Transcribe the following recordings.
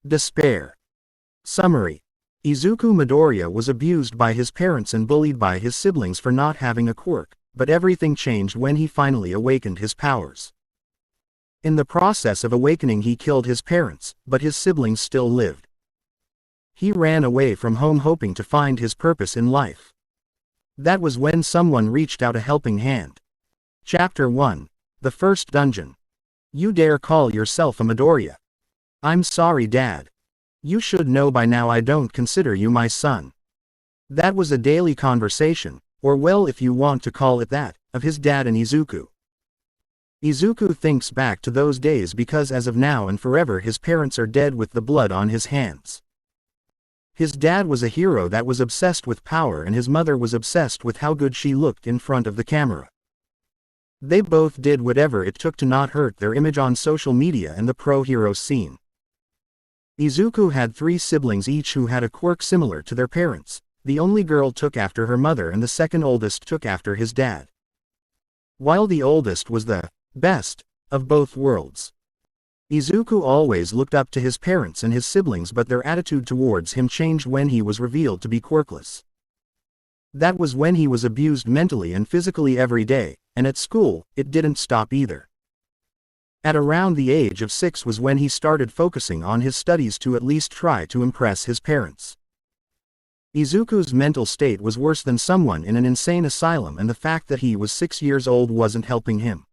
Despair. Summary. Izuku Midoriya was abused by his parents and bullied by his siblings for not having a quirk, but everything changed when he finally awakened his powers. In the process of awakening he killed his parents, but his siblings still lived. He ran away from home hoping to find his purpose in life. That was when someone reached out a helping hand. Chapter 1. The First Dungeon. You dare call yourself a Midoriya? I'm sorry, Dad. You should know by now I don't consider you my son. That was a daily conversation, or well if you want to call it that, of his dad and Izuku. Izuku thinks back to those days because as of now and forever his parents are dead with the blood on his hands. His dad was a hero that was obsessed with power and his mother was obsessed with how good she looked in front of the camera. They both did whatever it took to not hurt their image on social media and the pro-hero scene. Izuku had 3 siblings each who had a quirk similar to their parents. The only girl took after her mother and the second oldest took after his dad. While the oldest was the best of both worlds. Izuku always looked up to his parents and his siblings, but their attitude towards him changed when he was revealed to be quirkless. That was when he was abused mentally and physically every day, and at school, it didn't stop either. At around the age of 6 was when he started focusing on his studies to at least try to impress his parents. Izuku's mental state was worse than someone in an insane asylum, and the fact that he was 6 years old wasn't helping him.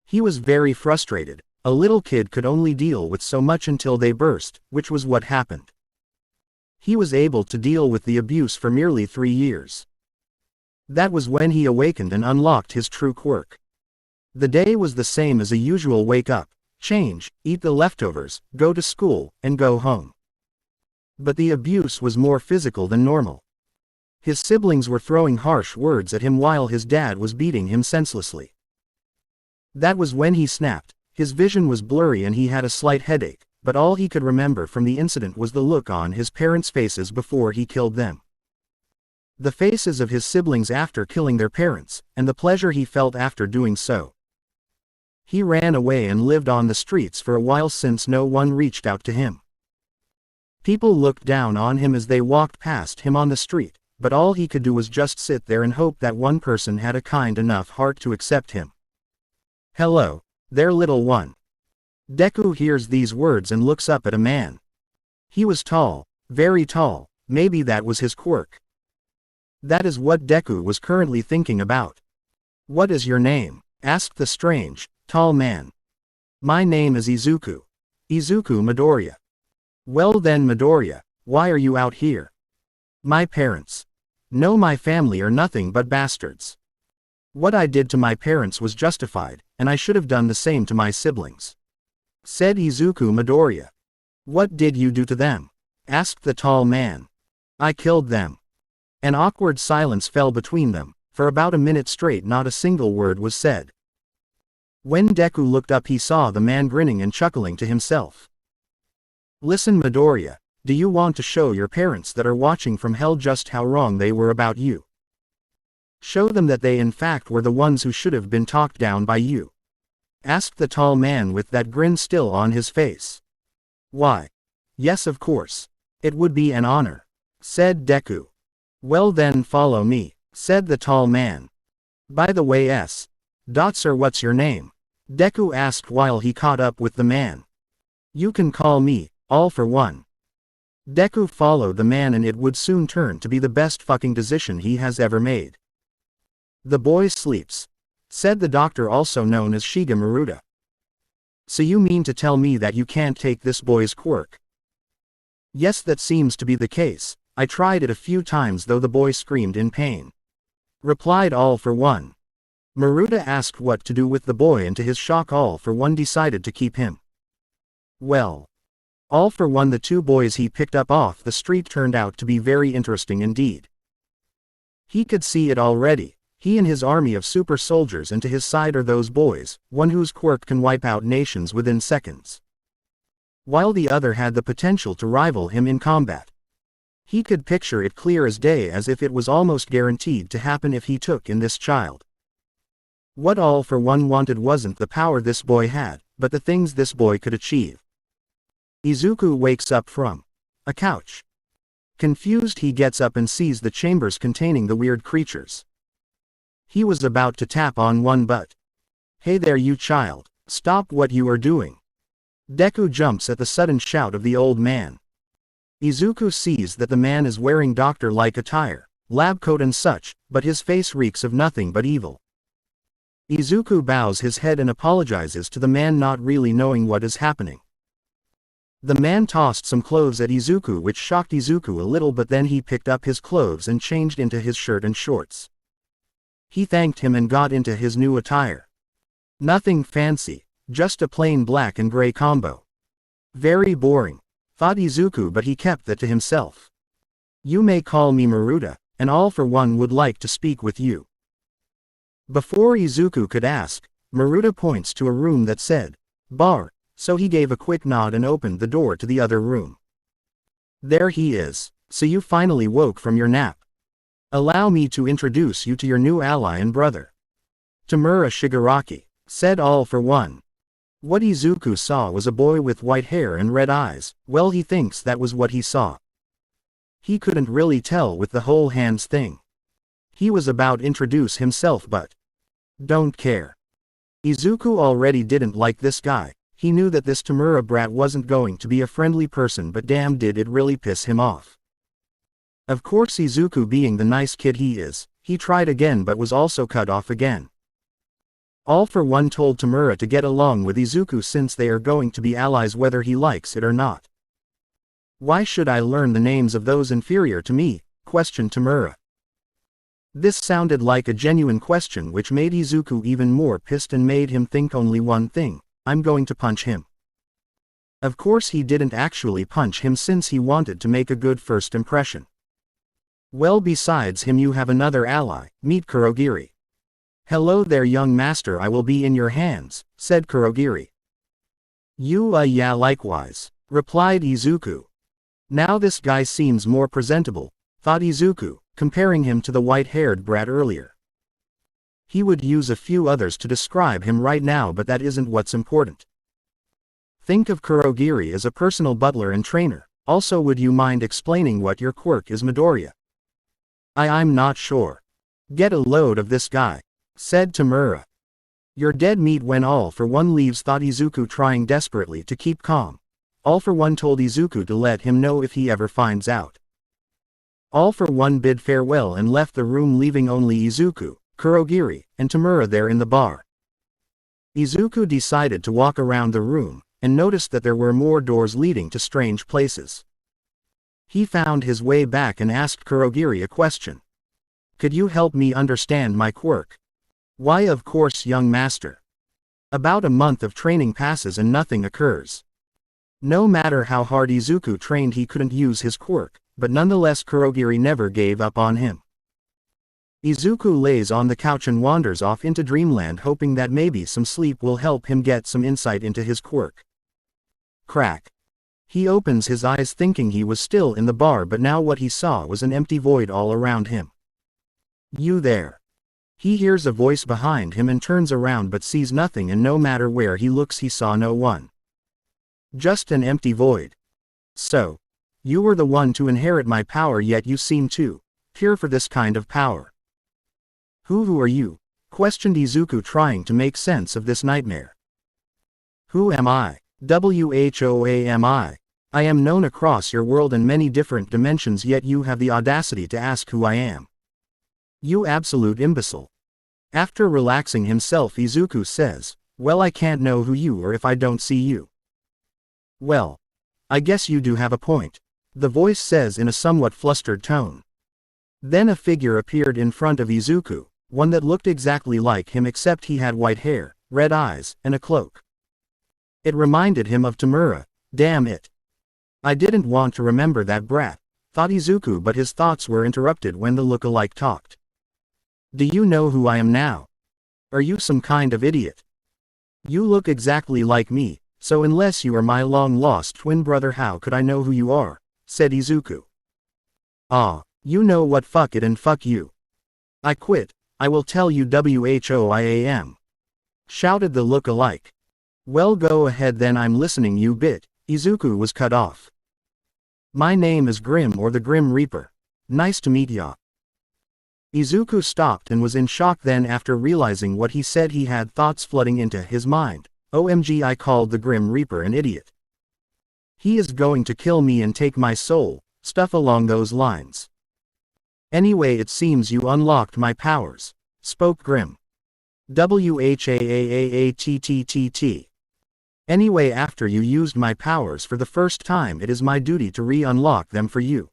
He was very frustrated. A little kid could only deal with so much until they burst, which was what happened. He was able to deal with the abuse for merely 3 years. That was when he awakened and unlocked his true quirk. The day was the same as a usual: wake up, change, eat the leftovers, go to school, and go home. But the abuse was more physical than normal. His siblings were throwing harsh words at him while his dad was beating him senselessly. That was when he snapped. His vision was blurry and he had a slight headache, but all he could remember from the incident was the look on his parents' faces before he killed them. The faces of his siblings after killing their parents, and the pleasure he felt after doing so. He ran away and lived on the streets for a while since no one reached out to him. People looked down on him as they walked past him on the street, but all he could do was just sit there and hope that one person had a kind enough heart to accept him. Hello, there, little one. Deku hears these words and looks up at a man. He was tall, very tall, maybe that was his quirk. That is what Deku was currently thinking about. What is your name? Asked the strange, tall man. My name is Izuku. Izuku Midoriya. Well then, Midoriya, why are you out here? My parents. No, my family are nothing but bastards. What I did to my parents was justified, and I should have done the same to my siblings. Said Izuku Midoriya. What did you do to them? Asked the tall man. I killed them. An awkward silence fell between them. For about a minute straight not a single word was said. When Deku looked up he saw the man grinning and chuckling to himself. Listen, Midoriya, do you want to show your parents that are watching from hell just how wrong they were about you? Show them that they in fact were the ones who should have been talked down by you? Asked the tall man with that grin still on his face. Why? Yes, of course. It would be an honor. Said Deku. Well then follow me, said the tall man. By the way, sir, what's your name? Deku asked while he caught up with the man. You can call me, All for One. Deku followed the man and it would soon turn to be the best fucking decision he has ever made. The boy sleeps, said the doctor also known as Shiga Maruta. So you mean to tell me that you can't take this boy's quirk? Yes, that seems to be the case. I tried it a few times though, the boy screamed in pain. Replied All for One. Maruta asked what to do with the boy and to his shock All for One decided to keep him. Well. All for One, the 2 boys he picked up off the street turned out to be very interesting indeed. He could see it already. He and his army of super soldiers, and to his side are those boys, one whose quirk can wipe out nations within seconds. While the other had the potential to rival him in combat. He could picture it clear as day, as if it was almost guaranteed to happen if he took in this child. What All for One wanted wasn't the power this boy had, but the things this boy could achieve. Izuku wakes up from a couch. Confused, he gets up and sees the chambers containing the weird creatures. He was about to tap on one, but "Hey there, you child, stop what you are doing." Deku jumps at the sudden shout of the old man. Izuku sees that the man is wearing doctor-like attire, lab coat and such, but his face reeks of nothing but evil. Izuku bows his head and apologizes to the man, not really knowing what is happening. The man tossed some clothes at Izuku, which shocked Izuku a little, but then he picked up his clothes and changed into his shirt and shorts. He thanked him and got into his new attire. Nothing fancy, just a plain black and gray combo. Very boring, thought Izuku, but he kept that to himself. "You may call me Maruta, and All for One would like to speak with you." Before Izuku could ask, Maruta points to a room that said bar, so he gave a quick nod and opened the door to the other room. "There he is, so you finally woke from your nap. Allow me to introduce you to your new ally and brother, Tamura Shigaraki," said All for One. What Izuku saw was a boy with white hair and red eyes. Well, he thinks that was what he saw. He couldn't really tell with the whole hands thing. He was about to introduce himself, but don't care. Izuku already didn't like this guy. He knew that this Tamura brat wasn't going to be a friendly person, but damn did it really piss him off. Of course, Izuku, being the nice kid he is, he tried again but was also cut off again. All for One told Tamura to get along with Izuku since they are going to be allies whether he likes it or not. "Why should I learn the names of those inferior to me?" questioned Tamura. This sounded like a genuine question, which made Izuku even more pissed and made him think only one thing: I'm going to punch him. Of course he didn't actually punch him since he wanted to make a good first impression. "Well, besides him you have another ally, meet Kurogiri." "Hello there, young master, I will be in your hands," said Kurogiri. Yeah, likewise," replied Izuku. Now this guy seems more presentable, thought Izuku, comparing him to the white-haired brat earlier. He would use a few others to describe him right now, but that isn't what's important. Think of Kurogiri as a personal butler and trainer. Also, would you mind explaining what your quirk is, Midoriya? I'm not sure. Get a load of this guy, said Tamura. You're dead meat when All for One leaves, thought Izuku, trying desperately to keep calm. All for One told Izuku to let him know if he ever finds out. All for One bid farewell and left the room, leaving only Izuku, Kurogiri, and Tamura there in the bar. Izuku decided to walk around the room, and noticed that there were more doors leading to strange places. He found his way back and asked Kurogiri a question. Could you help me understand my quirk? Why, of course, young master. About a month of training passes and nothing occurs. No matter how hard Izuku trained, he couldn't use his quirk, but nonetheless Kurogiri never gave up on him. Izuku lays on the couch and wanders off into dreamland, hoping that maybe some sleep will help him get some insight into his quirk. Crack. He opens his eyes thinking he was still in the bar, but now what he saw was an empty void all around him. You there? He hears a voice behind him and turns around but sees nothing, and no matter where he looks he saw no one. Just an empty void. So, you were the one to inherit my power, yet you seem too pure for this kind of power. Who are you? Questioned Izuku, trying to make sense of this nightmare. Who am I? Whoam I am known across your world in many different dimensions, yet you have the audacity to ask who I am. You absolute imbecile. After relaxing himself, Izuku says, well, I can't know who you are if I don't see you. Well, I guess you do have a point, the voice says in a somewhat flustered tone. Then a figure appeared in front of Izuku, one that looked exactly like him except he had white hair, red eyes, and a cloak. It reminded him of Tamura. Damn it. I didn't want to remember that brat, thought Izuku, but his thoughts were interrupted when the look-alike talked. Do you know who I am now? Are you some kind of idiot? You look exactly like me, so unless you are my long-lost twin brother, how could I know who you are? Said Izuku. Ah, you know what, fuck it and fuck you. I quit, I will tell you whoiam. Shouted the look-alike. Well, go ahead then, I'm listening, you bit. Izuku was cut off. My name is Grim, or the Grim Reaper. Nice to meet ya. Izuku stopped and was in shock. Then, after realizing what he said, he had thoughts flooding into his mind. OMG, I called the Grim Reaper an idiot. He is going to kill me and take my soul, stuff along those lines. Anyway, it seems you unlocked my powers, spoke Grim. WHAAAATTTT. Anyway, after you used my powers for the first time, it is my duty to re-unlock them for you.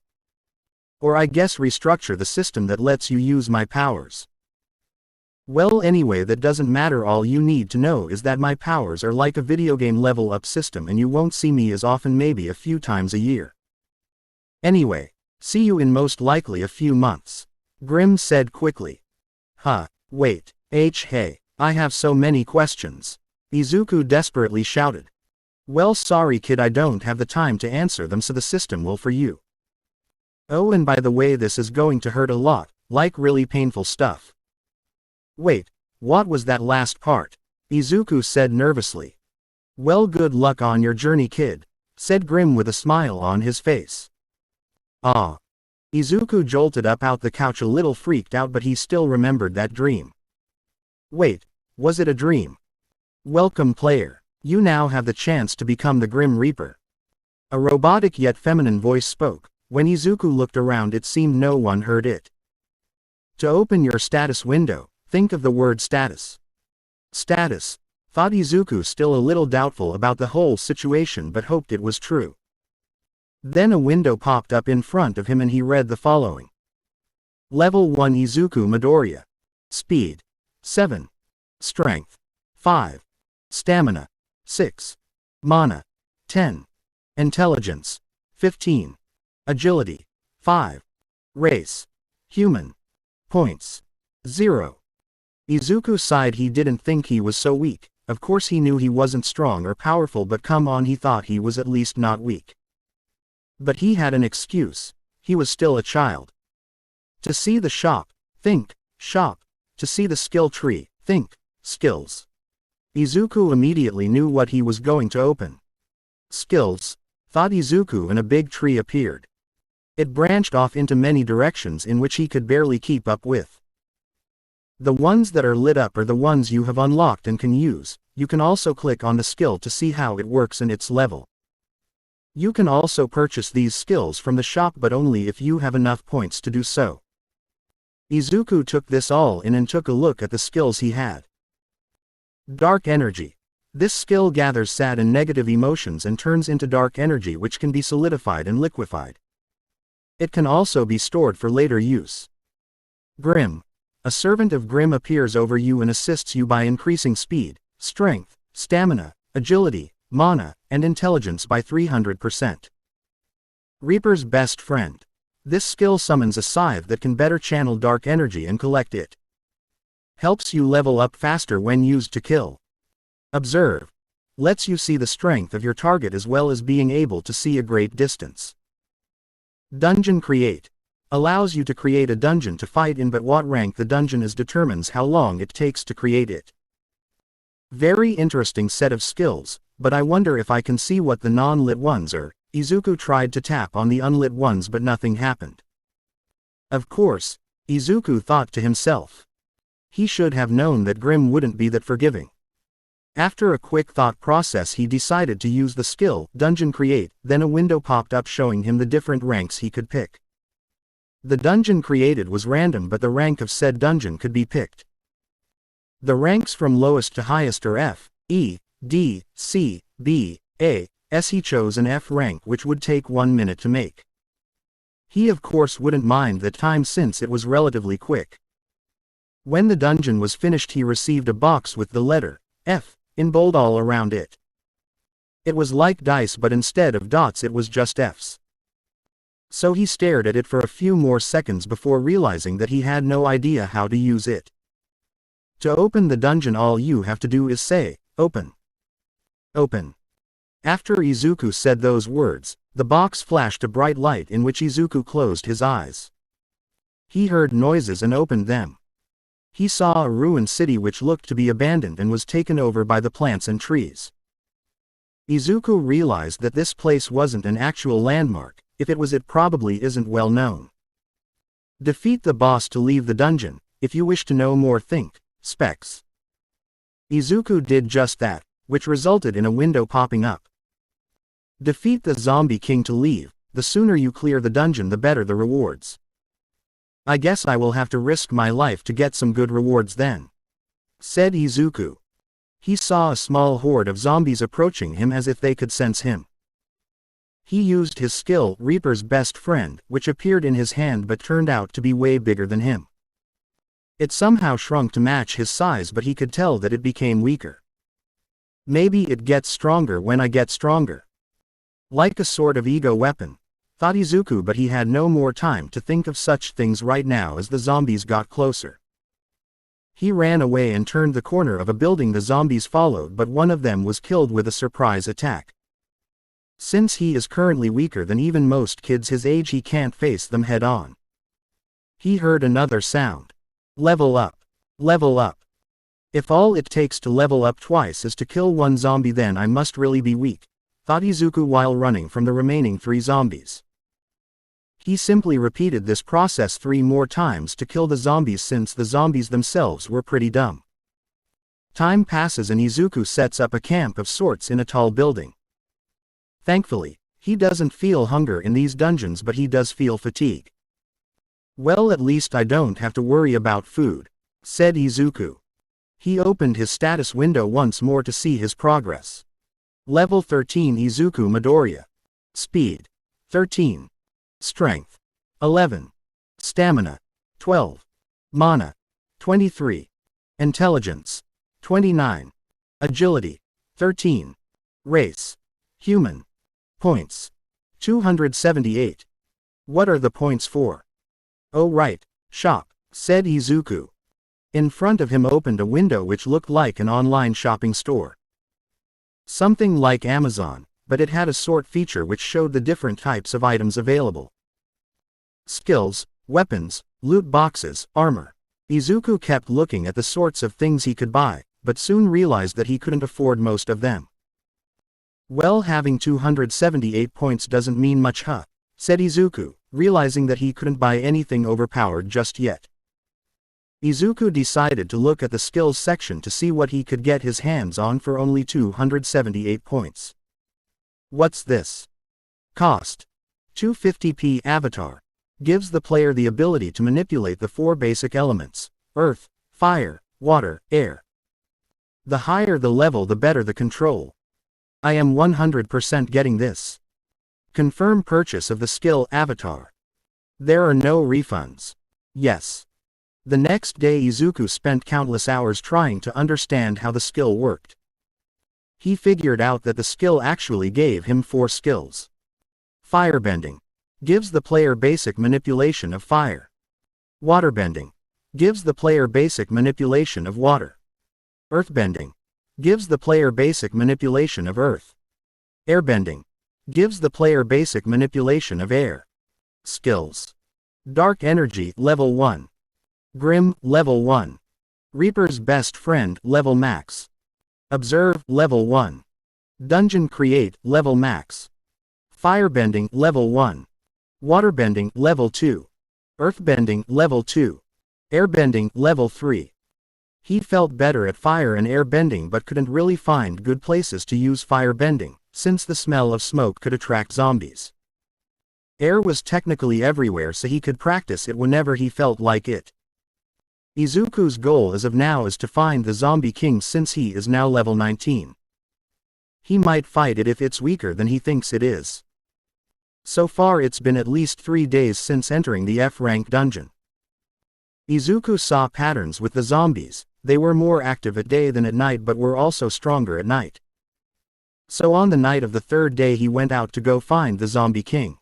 Or I guess restructure the system that lets you use my powers. Well, anyway, that doesn't matter. All you need to know is that my powers are like a video game level up system, and you won't see me as often, maybe a few times a year. Anyway, see you in most likely a few months, Grim said quickly. Wait, hey, I have so many questions, Izuku desperately shouted. Well, sorry kid, I don't have the time to answer them, so the system will for you. Oh, and by the way, this is going to hurt a lot, like really painful stuff. Wait, what was that last part? Izuku said nervously. Well, good luck on your journey, kid, said Grim with a smile on his face. Ah. Izuku jolted up out the couch, a little freaked out, but he still remembered that dream. Wait, was it a dream? Welcome, player. You now have the chance to become the Grim Reaper. A robotic yet feminine voice spoke. When Izuku looked around, it seemed no one heard it. To open your status window, think of the word status. Status, thought Izuku, still a little doubtful about the whole situation but hoped it was true. Then a window popped up in front of him and he read the following. Level 1 Izuku Midoriya. Speed 7. Strength 5. Stamina 6. Mana 10. Intelligence 15. Agility 5. Race human. Points 0. Izuku sighed. He didn't think he was so weak. Of course he knew he wasn't strong or powerful, but come on, he thought he was at least not weak. But he had an excuse. He was still a child. To see the shop, think shop. To see the skill tree, think skills. Izuku immediately knew what he was going to open. Skills, thought Izuku, and a big tree appeared. It branched off into many directions in which he could barely keep up with. The ones that are lit up are the ones you have unlocked and can use. You can also click on the skill to see how it works and its level. You can also purchase these skills from the shop, but only if you have enough points to do so. Izuku took this all in and took a look at the skills he had. Dark Energy. This skill gathers sad and negative emotions and turns into dark energy, which can be solidified and liquefied. It can also be stored for later use. Grim. A servant of Grim appears over you and assists you by increasing speed, strength, stamina, agility, mana, and intelligence by 300%. Reaper's Best Friend. This skill summons a scythe that can better channel dark energy and collect it. Helps you level up faster when used to kill. Observe. Lets you see the strength of your target as well as being able to see a great distance. Dungeon Create. Allows you to create a dungeon to fight in, but what rank the dungeon is determines how long it takes to create it. Very interesting set of skills, but I wonder if I can see what the non-lit ones are. Izuku tried to tap on the unlit ones but nothing happened. Of course, Izuku thought to himself. He should have known that Grim wouldn't be that forgiving. After a quick thought process, he decided to use the skill, Dungeon Create, then a window popped up showing him the different ranks he could pick. The dungeon created was random, but the rank of said dungeon could be picked. The ranks from lowest to highest are F, E, D, C, B, A, S. He chose an F rank, which would take 1 minute to make. He of course wouldn't mind the time since it was relatively quick. When the dungeon was finished, he received a box with the letter F in bold all around it. It was like dice, but instead of dots it was just Fs. So he stared at it for a few more seconds before realizing that he had no idea how to use it. To open the dungeon, all you have to do is say, "Open." Open. After Izuku said those words, the box flashed a bright light in which Izuku closed his eyes. He heard noises and opened them. He saw a ruined city which looked to be abandoned and was taken over by the plants and trees. Izuku realized that this place wasn't an actual landmark. If it was, it probably isn't well known. Defeat the boss to leave the dungeon. If you wish to know more, think specs. Izuku did just that, which resulted in a window popping up. Defeat the zombie king to leave. The sooner you clear the dungeon, the better the rewards. I guess I will have to risk my life to get some good rewards then, said Izuku. He saw a small horde of zombies approaching him as if they could sense him. He used his skill, Reaper's Best Friend, which appeared in his hand but turned out to be way bigger than him. It somehow shrunk to match his size, but he could tell that it became weaker. Maybe it gets stronger when I get stronger. Like a sort of ego weapon, thought Izuku, but he had no more time to think of such things right now as the zombies got closer. He ran away and turned the corner of a building. The zombies followed, but one of them was killed with a surprise attack. Since he is currently weaker than even most kids his age, he can't face them head on. He heard another sound. Level up. Level up. If all it takes to level up twice is to kill one zombie, then I must really be weak, thought Izuku while running from the remaining 3 zombies. He simply repeated this process 3 more times to kill the zombies, since the zombies themselves were pretty dumb. Time passes and Izuku sets up a camp of sorts in a tall building. Thankfully, he doesn't feel hunger in these dungeons, but he does feel fatigue. Well, at least I don't have to worry about food, said Izuku. He opened his status window once more to see his progress. Level 13 Izuku Midoriya. Speed 13. Strength 11. Stamina 12. Mana 23. Intelligence 29. Agility 13. Race human. Points 278. What are the points for? Oh right, shop, said Izuku. In front of him opened a window which looked like an online shopping store. Something like Amazon, but it had a sort feature which showed the different types of items available. Skills, weapons, loot boxes, armor. Izuku kept looking at the sorts of things he could buy, but soon realized that he couldn't afford most of them. Well, having 278 points doesn't mean much, huh? Said Izuku, realizing that he couldn't buy anything overpowered just yet. Izuku decided to look at the skills section to see what he could get his hands on for only 278 points. What's this? Cost 250p. Avatar. Gives the player the ability to manipulate the 4 basic elements: earth, fire, water, air. The higher the level, the better the control. I am 100% getting this. Confirm purchase of the skill Avatar. There are no refunds. Yes. The next day Izuku spent countless hours trying to understand how the skill worked. He figured out that the skill actually gave him 4 skills. Firebending. Gives the player basic manipulation of fire. Waterbending. Gives the player basic manipulation of water. Earthbending. Gives the player basic manipulation of earth. Airbending. Gives the player basic manipulation of air. Skills. Dark Energy Level 1. Grim Level 1. Reaper's Best Friend Level Max. Observe Level 1. Dungeon Create Level Max. Firebending Level 1. Waterbending Level 2. Earthbending Level 2. Airbending Level 3. He felt better at fire and air bending but couldn't really find good places to use fire bending, since the smell of smoke could attract zombies. Air was technically everywhere, so he could practice it whenever he felt like it. Izuku's goal as of now is to find the zombie king, since he is now level 19. He might fight it if it's weaker than he thinks it is. So far it's been at least 3 days since entering the F-rank dungeon. Izuku saw patterns with the zombies. They were more active at day than at night, but were also stronger at night. So on the night of the 3rd day he went out to go find the zombie king.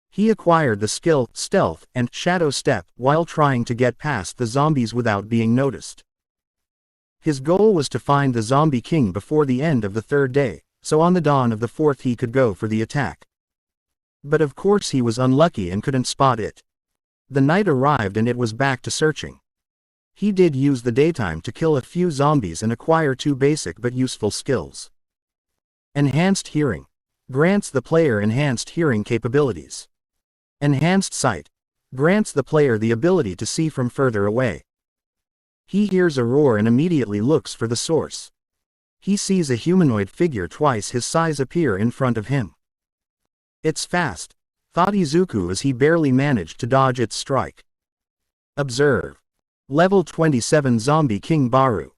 He acquired the skill, Stealth, and Shadow Step, while trying to get past the zombies without being noticed. His goal was to find the zombie king before the end of the 3rd day, so on the dawn of the 4th he could go for the attack. But of course he was unlucky and couldn't spot it. The night arrived and it was back to searching. He did use the daytime to kill a few zombies and acquire 2 basic but useful skills. Enhanced hearing. Grants the player enhanced hearing capabilities. Enhanced sight. Grants the player the ability to see from further away. He hears a roar and immediately looks for the source. He sees a humanoid figure twice his size appear in front of him. It's fast, thought Izuku as he barely managed to dodge its strike. Observe. Level 27 Zombie King Baru.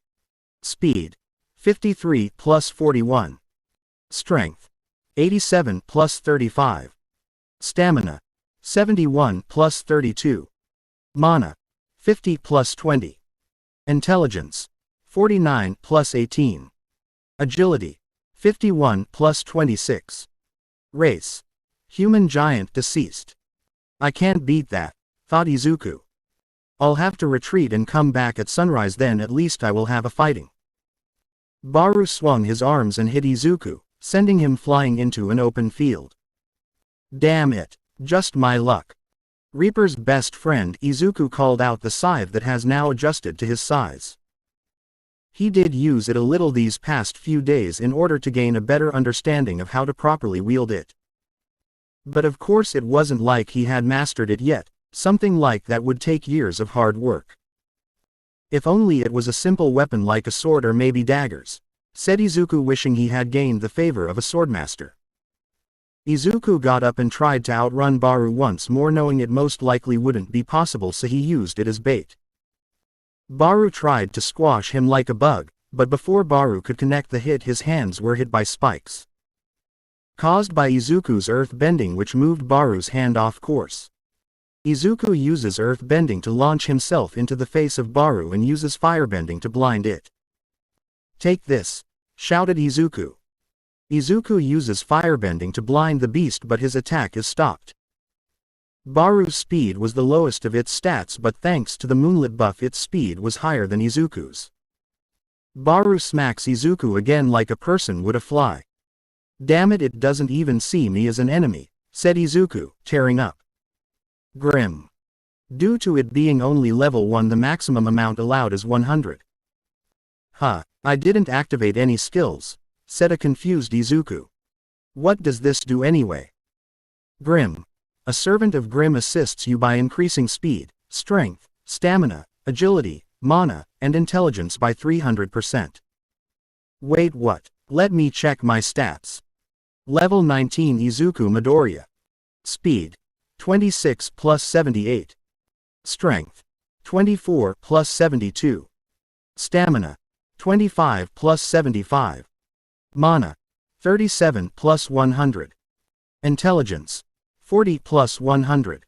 Speed. 53 plus 41. Strength. 87 plus 35. Stamina. 71 plus 32. Mana. 50 plus 20. Intelligence. 49 plus 18. Agility. 51 plus 26. Race. Human giant deceased. I can't beat that, thought Izuku. I'll have to retreat and come back at sunrise, then at least I will have a fighting. Baru swung his arms and hit Izuku, sending him flying into an open field. Damn it, just my luck. Reaper's best friend Izuku called out the scythe that has now adjusted to his size. He did use it a little these past few days in order to gain a better understanding of how to properly wield it. But of course it wasn't like he had mastered it yet, something like that would take years of hard work. If only it was a simple weapon like a sword or maybe daggers, said Izuku, wishing he had gained the favor of a swordmaster. Izuku got up and tried to outrun Baru once more, knowing it most likely wouldn't be possible, so he used it as bait. Baru tried to squash him like a bug, but before Baru could connect the hit, his hands were hit by spikes, caused by Izuku's earth bending, which moved Baru's hand off course. Izuku uses earth bending to launch himself into the face of Baru and uses firebending to blind it. Take this, shouted Izuku. Izuku uses firebending to blind the beast, but his attack is stopped. Baru's speed was the lowest of its stats, but thanks to the moonlit buff its speed was higher than Izuku's. Baru smacks Izuku again like a person would a fly. Damn it, it doesn't even see me as an enemy, said Izuku, tearing up. Grim. Due to it being only level 1, the maximum amount allowed is 100. Huh, I didn't activate any skills, said a confused Izuku. What does this do anyway? Grim. A servant of Grim assists you by increasing speed, strength, stamina, agility, mana, and intelligence by 300%. Wait, what? Let me check my stats. Level 19 Izuku Midoriya. Speed. 26 plus 78. Strength. 24 plus 72. Stamina. 25 plus 75. Mana. 37 plus 100. Intelligence. 40 plus 100.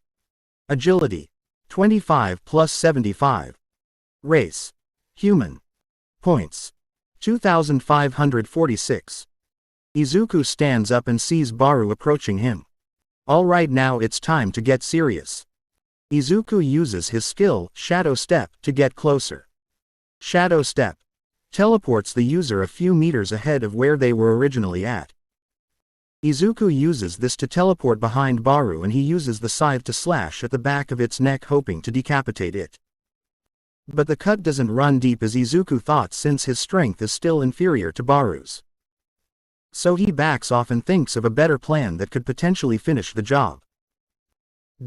Agility. 25 plus 75. Race. Human. Points. 2546. Izuku stands up and sees Baru approaching him. Alright, now it's time to get serious. Izuku uses his skill, Shadow Step, to get closer. Shadow Step teleports the user a few meters ahead of where they were originally at. Izuku uses this to teleport behind Baru, and he uses the scythe to slash at the back of its neck, hoping to decapitate it. But the cut doesn't run deep as Izuku thought, since his strength is still inferior to Baru's. So he backs off and thinks of a better plan that could potentially finish the job.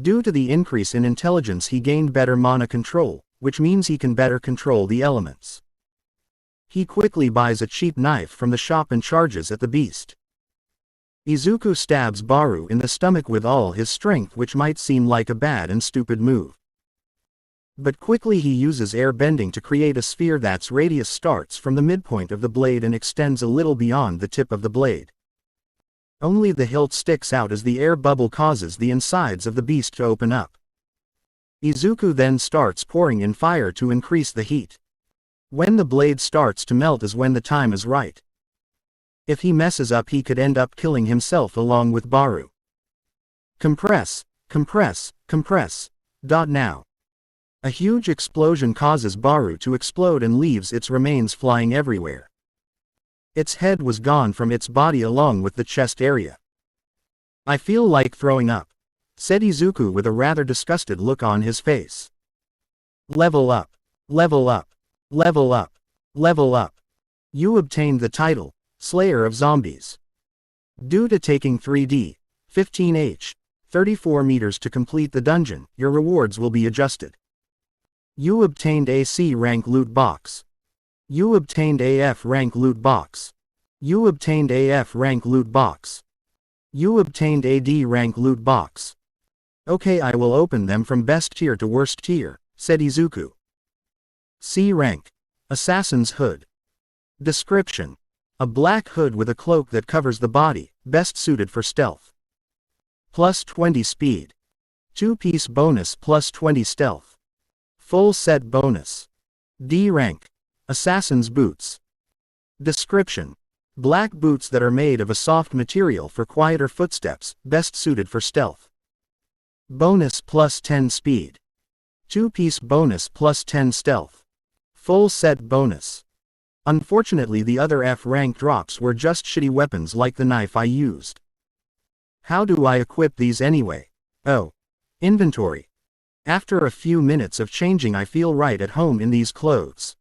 Due to the increase in intelligence, he gained better mana control, which means he can better control the elements. He quickly buys a cheap knife from the shop and charges at the beast. Izuku stabs Baru in the stomach with all his strength, which might seem like a bad and stupid move. But quickly he uses air bending to create a sphere that's radius starts from the midpoint of the blade and extends a little beyond the tip of the blade. Only the hilt sticks out as the air bubble causes the insides of the beast to open up. Izuku then starts pouring in fire to increase the heat. When the blade starts to melt is when the time is right. If he messes up, he could end up killing himself along with Baru. Compress, compress, compress. Now. A huge explosion causes Baru to explode and leaves its remains flying everywhere. Its head was gone from its body along with the chest area. I feel like throwing up, said Izuku with a rather disgusted look on his face. Level up, level up, level up, level up. You obtained the title, Slayer of Zombies. Due to taking 3D, 15H, 34 meters to complete the dungeon, your rewards will be adjusted. You obtained a C rank loot box. You obtained a F rank loot box. You obtained a F rank loot box. You obtained a D rank loot box. Okay, I will open them from best tier to worst tier, said Izuku. C rank. Assassin's Hood. Description. A black hood with a cloak that covers the body, best suited for stealth. Plus 20 speed. 2-piece bonus plus 20 stealth. Full set bonus. D rank. Assassin's Boots. Description. Black boots that are made of a soft material for quieter footsteps, best suited for stealth. Bonus plus 10 speed. 2-piece bonus plus 10 stealth. Full set bonus. Unfortunately, the other F rank drops were just shitty weapons like the knife I used. How do I equip these anyway? Oh. Inventory. After a few minutes of changing, I feel right at home in these clothes.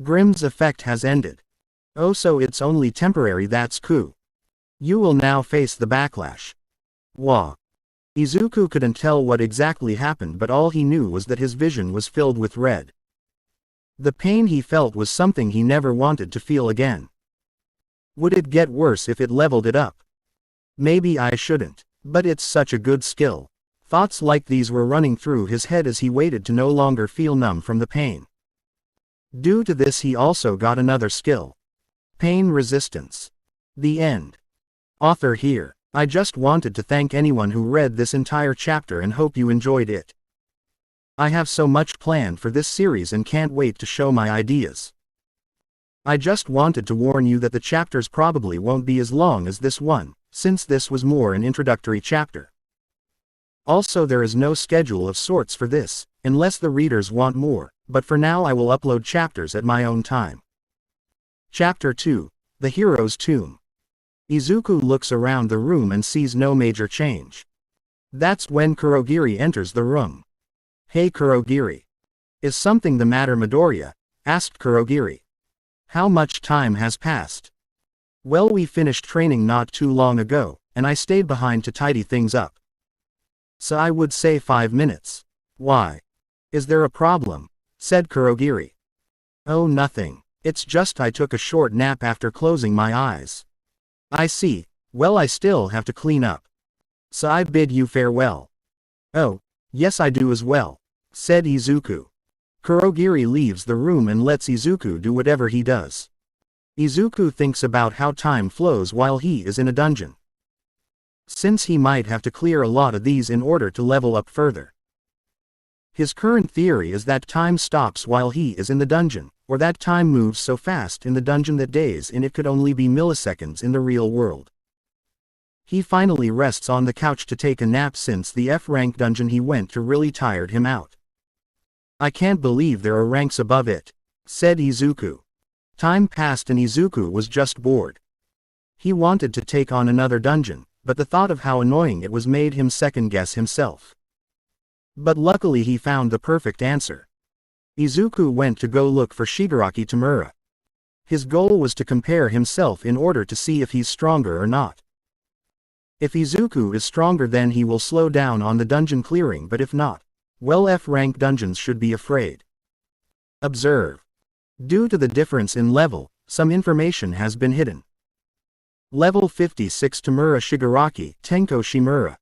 Grimm's effect has ended. Oh, so it's only temporary, that's cool. You will now face the backlash. Wah. Izuku couldn't tell what exactly happened, but all he knew was that his vision was filled with red. The pain he felt was something he never wanted to feel again. Would it get worse if it leveled it up? Maybe I shouldn't, but it's such a good skill. Thoughts like these were running through his head as he waited to no longer feel numb from the pain. Due to this, he also got another skill. Pain resistance. The end. Author here. I just wanted to thank anyone who read this entire chapter and hope you enjoyed it. I have so much planned for this series and can't wait to show my ideas. I just wanted to warn you that the chapters probably won't be as long as this one, since this was more an introductory chapter. Also, there is no schedule of sorts for this, unless the readers want more, but for now I will upload chapters at my own time. Chapter 2, The Hero's Tomb. Izuku looks around the room and sees no major change. That's when Kurogiri enters the room. Hey Kurogiri. Is something the matter, Midoriya? Asked Kurogiri. How much time has passed? Well, we finished training not too long ago, and I stayed behind to tidy things up. So I would say 5 minutes. Why? Is there a problem? Said Kurogiri. Oh, nothing. It's just I took a short nap after closing my eyes. I see. Well, I still have to clean up. So I bid you farewell. Oh, yes, I do as well, said Izuku. Kurogiri leaves the room and lets Izuku do whatever he does. Izuku thinks about how time flows while he is in a dungeon. Since he might have to clear a lot of these in order to level up further. His current theory is that time stops while he is in the dungeon, or that time moves so fast in the dungeon that days in it could only be milliseconds in the real world. He finally rests on the couch to take a nap since the F-rank dungeon he went to really tired him out. I can't believe there are ranks above it, said Izuku. Time passed and Izuku was just bored. He wanted to take on another dungeon, but the thought of how annoying it was made him second-guess himself. But luckily he found the perfect answer. Izuku went to go look for Shigaraki Tamura. His goal was to compare himself in order to see if he's stronger or not. If Izuku is stronger, then he will slow down on the dungeon clearing, but if not, well, F-rank dungeons should be afraid. Observe. Due to the difference in level, some information has been hidden. Level 56 Tamura Shigaraki, Tenko Shimura.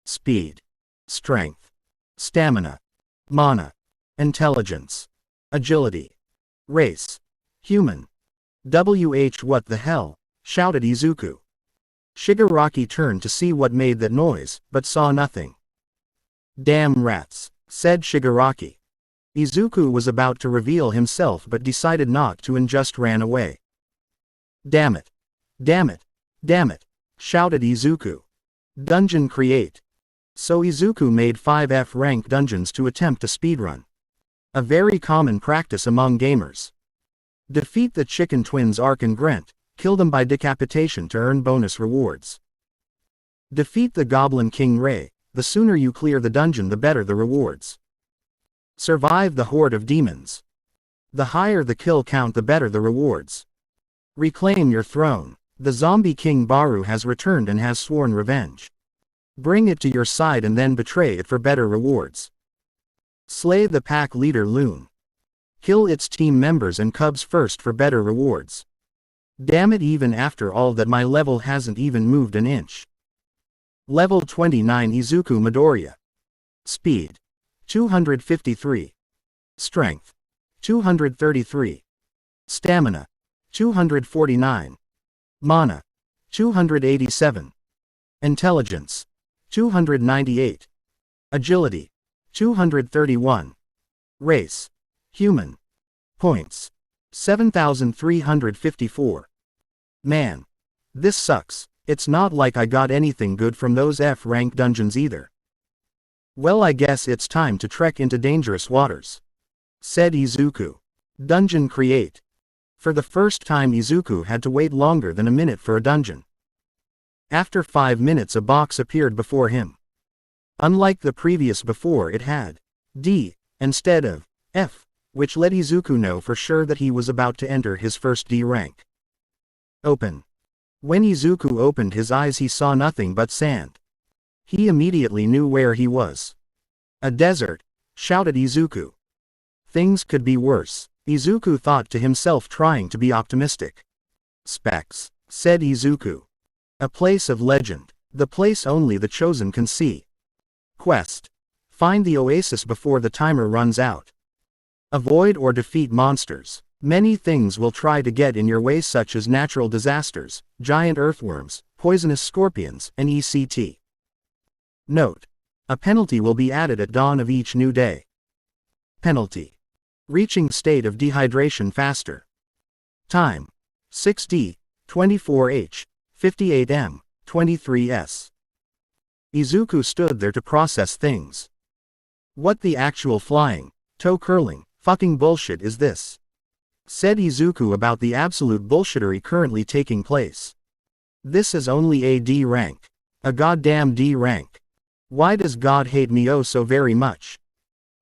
Speed. Strength. Stamina. Mana. Intelligence. Agility. Race. Human. What the hell? Shouted Izuku. Shigaraki turned to see what made that noise, but saw nothing. Damn rats, said Shigaraki. Izuku was about to reveal himself but decided not to and just ran away. Damn it. Damn it. Damn it, shouted Izuku. Dungeon create. So Izuku made 5 F-rank dungeons to attempt a speedrun. A very common practice among gamers. Defeat the Chicken Twins Arc and Grant, kill them by decapitation to earn bonus rewards. Defeat the Goblin King Ray, the sooner you clear the dungeon the better the rewards. Survive the Horde of Demons. The higher the kill count the better the rewards. Reclaim your throne. The zombie king Baru has returned and has sworn revenge. Bring it to your side and then betray it for better rewards. Slay the pack leader Loon. Kill its team members and cubs first for better rewards. Damn it, even after all that my level hasn't even moved an inch. Level 29 Izuku Midoriya. Speed 253. Strength 233. Stamina 249. Mana 287. Intelligence 298. Agility 231. Race human. Points 7,354. Man. This sucks. It's not like I got anything good from those F-rank dungeons either. Well, I guess it's time to trek into dangerous waters, said Izuku. Dungeon create. For the first time Izuku had to wait longer than a minute for a dungeon. After 5 minutes a box appeared before him. Unlike the previous before, it had D instead of F, which let Izuku know for sure that he was about to enter his first D rank. Open. When Izuku opened his eyes he saw nothing but sand. He immediately knew where he was. A desert, shouted Izuku. Things could be worse, Izuku thought to himself, trying to be optimistic. Specs, said Izuku. A place of legend, the place only the chosen can see. Quest. Find the oasis before the timer runs out. Avoid or defeat monsters. Many things will try to get in your way, such as natural disasters, giant earthworms, poisonous scorpions, and etc. Note. A penalty will be added at dawn of each new day. Penalty. Reaching state of dehydration faster. Time. 6D, 24H, 58M, 23S. Izuku stood there to process things. What the actual flying, toe curling, fucking bullshit is this? Said Izuku about the absolute bullshittery currently taking place. This is only a D rank. A goddamn D rank. Why does God hate me oh so very much?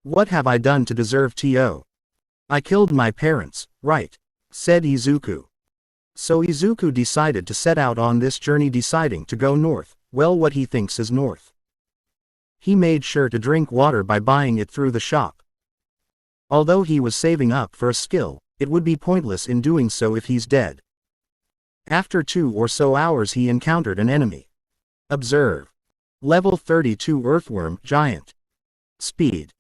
What have I done to deserve TO? I killed my parents, right? Said Izuku. So Izuku decided to set out on this journey, deciding to go north, well, what he thinks is north. He made sure to drink water by buying it through the shop. Although he was saving up for a skill, it would be pointless in doing so if he's dead. After 2 or so hours he encountered an enemy. Observe. Level 32 Earthworm Giant. Speed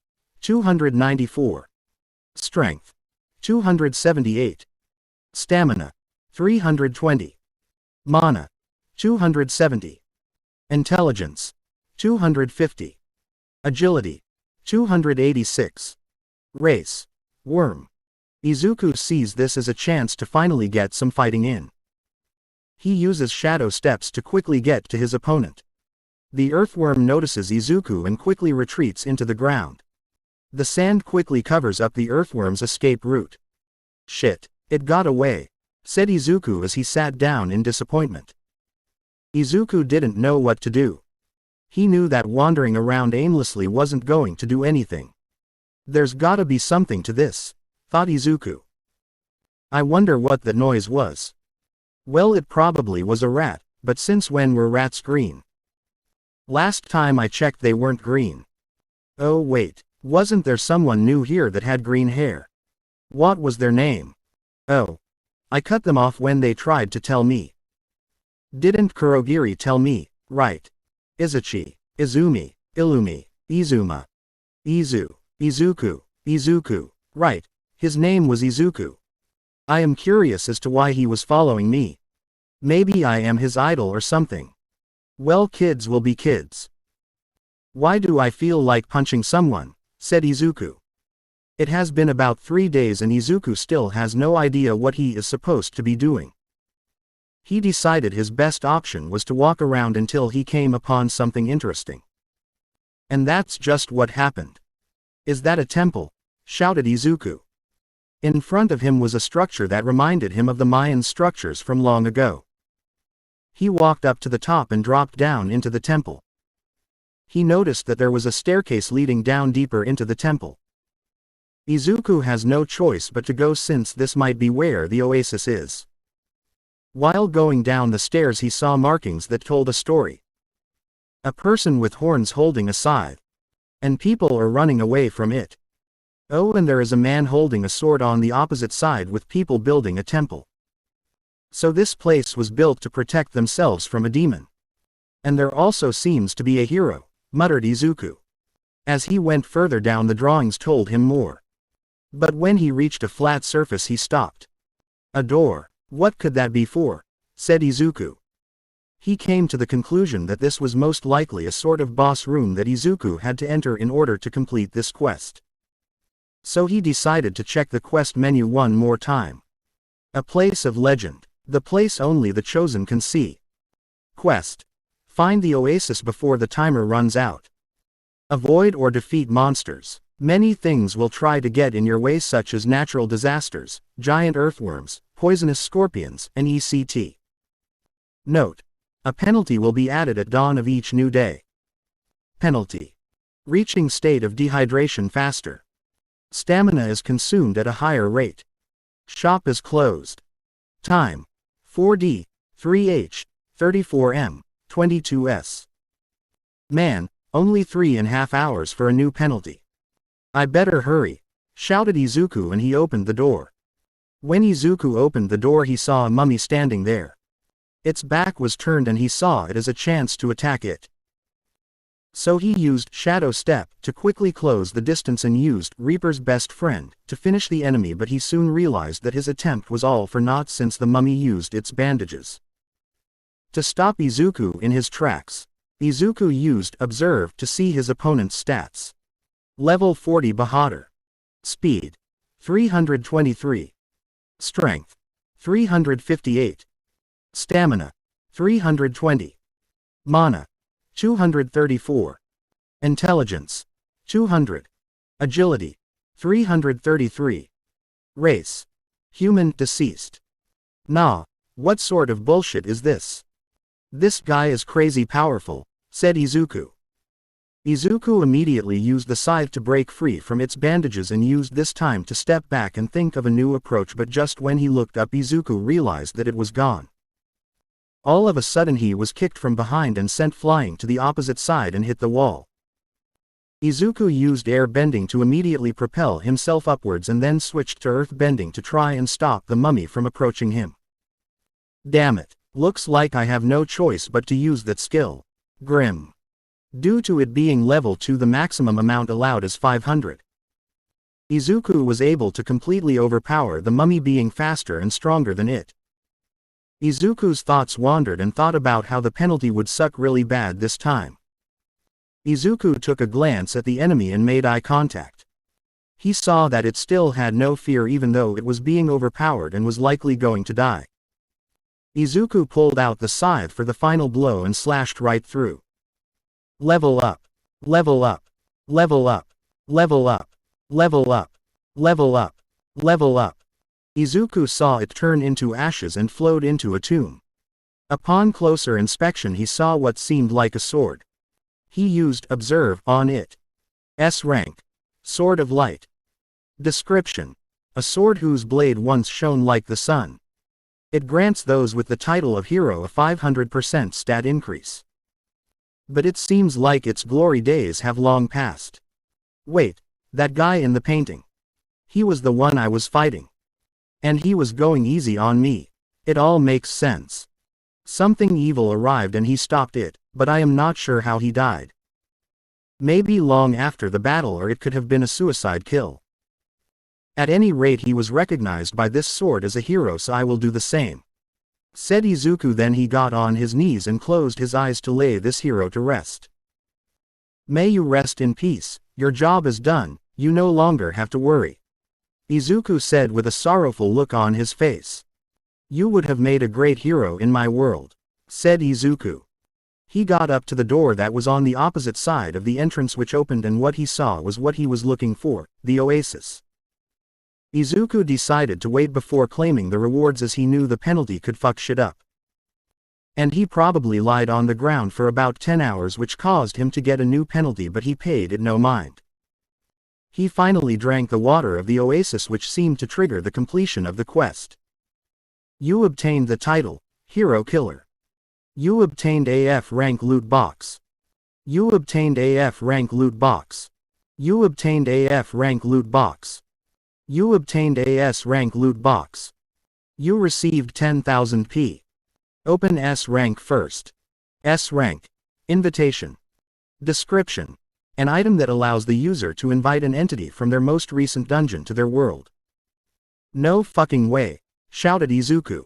294. Strength 278. Stamina 320. Mana 270. Intelligence 250. Agility 286. Race Worm. Izuku sees this as a chance to finally get some fighting in. He uses shadow steps to quickly get to his opponent. The earthworm notices Izuku and quickly retreats into the ground. The sand quickly covers up the earthworm's escape route. Shit, it got away, said Izuku as he sat down in disappointment. Izuku didn't know what to do. He knew that wandering around aimlessly wasn't going to do anything. There's gotta be something to this, thought Izuku. I wonder what that noise was. Well, it probably was a rat, but since when were rats green? Last time I checked they weren't green. Oh wait, wasn't there someone new here that had green hair? What was their name? Oh. I cut them off when they tried to tell me. Didn't Kurogiri tell me, right? Izuchi, Izumi, Illumi, Izuma. Izu, Izuku, right, his name was Izuku. I am curious as to why he was following me. Maybe I am his idol or something. Well, kids will be kids. Why do I feel like punching someone? Said Izuku. It has been about 3 days and Izuku still has no idea what he is supposed to be doing. He decided his best option was to walk around until he came upon something interesting. And that's just what happened. Is that a temple? Shouted Izuku. In front of him was a structure that reminded him of the Mayan structures from long ago. He walked up to the top and dropped down into the temple. He noticed that there was a staircase leading down deeper into the temple. Izuku has no choice but to go since this might be where the oasis is. While going down the stairs he saw markings that told a story. A person with horns holding a scythe. And people are running away from it. Oh, and there is a man holding a sword on the opposite side with people building a temple. So this place was built to protect themselves from a demon. And there also seems to be a hero, muttered Izuku. As he went further down the drawings told him more. But when he reached a flat surface he stopped. A door. What could that be for? Said Izuku. He came to the conclusion that this was most likely a sort of boss room that Izuku had to enter in order to complete this quest. So he decided to check the quest menu one more time. A place of legend. The place only the chosen can see. Quest. Find the oasis before the timer runs out. Avoid or defeat monsters. Many things will try to get in your way, such as natural disasters, giant earthworms, poisonous scorpions, and etc. Note. A penalty will be added at dawn of each new day. Penalty. Reaching state of dehydration faster. Stamina is consumed at a higher rate. Shop is closed. Time. 4D, 3H, 34M, 22S. Man, only 3.5 hours for a new penalty. I better hurry, shouted Izuku, and he opened the door. When Izuku opened the door he saw a mummy standing there. Its back was turned and he saw it as a chance to attack it. So he used Shadow Step to quickly close the distance and used Reaper's Best Friend to finish the enemy, but he soon realized that his attempt was all for naught since the mummy used its bandages. To stop Izuku in his tracks, Izuku used Observe to see his opponent's stats. Level 40 Bahadur. Speed. 323. Strength. 358. Stamina. 320. Mana. 234. Intelligence. 200. Agility. 333. Race. Human deceased. Nah, what sort of bullshit is this? This guy is crazy powerful, said Izuku. Izuku immediately used the scythe to break free from its bandages and used this time to step back and think of a new approach, but just when he looked up Izuku realized that it was gone. All of a sudden he was kicked from behind and sent flying to the opposite side and hit the wall. Izuku used air bending to immediately propel himself upwards and then switched to earth bending to try and stop the mummy from approaching him. Damn it, looks like I have no choice but to use that skill. Grim. Due to it being level 2 the maximum amount allowed is 500. Izuku was able to completely overpower the mummy, being faster and stronger than it. Izuku's thoughts wandered and thought about how the penalty would suck really bad this time. Izuku took a glance at the enemy and made eye contact. He saw that it still had no fear even though it was being overpowered and was likely going to die. Izuku pulled out the scythe for the final blow and slashed right through. Level up. Level up. Level up. Level up. Level up. Level up. Level up. Izuku saw it turn into ashes and flowed into a tomb. Upon closer inspection he saw what seemed like a sword. He used Observe on it. S rank. Sword of Light. Description. A sword whose blade once shone like the sun. It grants those with the title of hero a 500% stat increase. But it seems like its glory days have long passed. Wait, that guy in the painting. He was the one I was fighting. And he was going easy on me. It all makes sense. Something evil arrived and he stopped it, but I am not sure how he died. Maybe long after the battle, or it could have been a suicide kill. At any rate he was recognized by this sword as a hero, so I will do the same. Said Izuku. Then he got on his knees and closed his eyes to lay this hero to rest. May you rest in peace, your job is done, you no longer have to worry. Izuku said with a sorrowful look on his face. You would have made a great hero in my world, said Izuku. He got up to the door that was on the opposite side of the entrance, which opened, and what he saw was what he was looking for, the oasis. Izuku decided to wait before claiming the rewards as he knew the penalty could fuck shit up. And he probably lied on the ground for about 10 hours, which caused him to get a new penalty, but he paid it no mind. He finally drank the water of the oasis, which seemed to trigger the completion of the quest. You obtained the title, Hero Killer. You obtained AF rank loot box. You obtained AF rank loot box. You obtained AF rank loot box. You obtained AS rank loot box. You received 10,000 P. Open S rank first. S rank. Invitation. Description. An item that allows the user to invite an entity from their most recent dungeon to their world. No fucking way, shouted Izuku.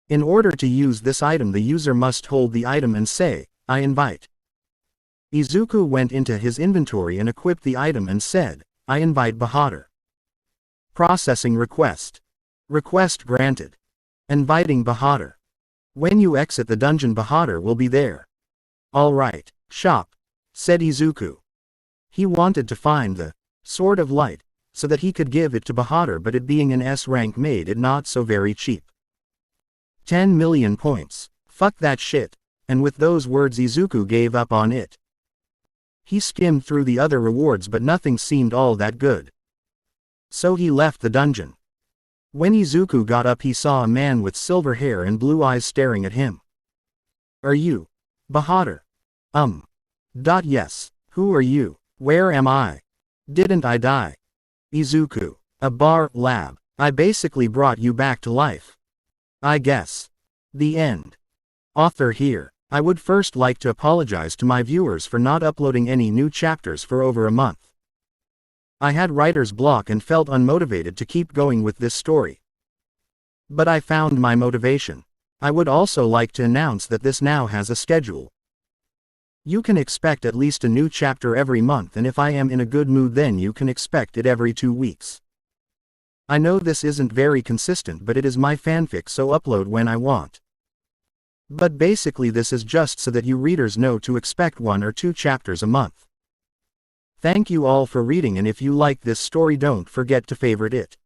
In order to use this item, the user must hold the item and say, I invite. Izuku went into his inventory and equipped the item and said, I invite Bahadur. Processing request. Request granted. Inviting Bahadur. When you exit the dungeon, Bahadur will be there. Alright, shop, said Izuku. He wanted to find the Sword of Light, so that he could give it to Bahadur, but it being an S rank made it not so very cheap. 10 million points. Fuck that shit. And with those words Izuku gave up on it. He skimmed through the other rewards but nothing seemed all that good. So he left the dungeon. When Izuku got up he saw a man with silver hair and blue eyes staring at him. Are you Bahadur? Yes. Who are you? Where am I? Didn't I die? Izuku. A bar lab. I basically brought you back to life. I guess. The end. Author here. I would first like to apologize to my viewers for not uploading any new chapters for over a month. I had writer's block and felt unmotivated to keep going with this story. But I found my motivation. I would also like to announce that this now has a schedule. You can expect at least a new chapter every month, and if I am in a good mood then you can expect it every 2 weeks. I know this isn't very consistent, but it is my fanfic, so upload when I want. But basically this is just so that you readers know to expect 1 or 2 chapters a month. Thank you all for reading, and if you like this story don't forget to favorite it.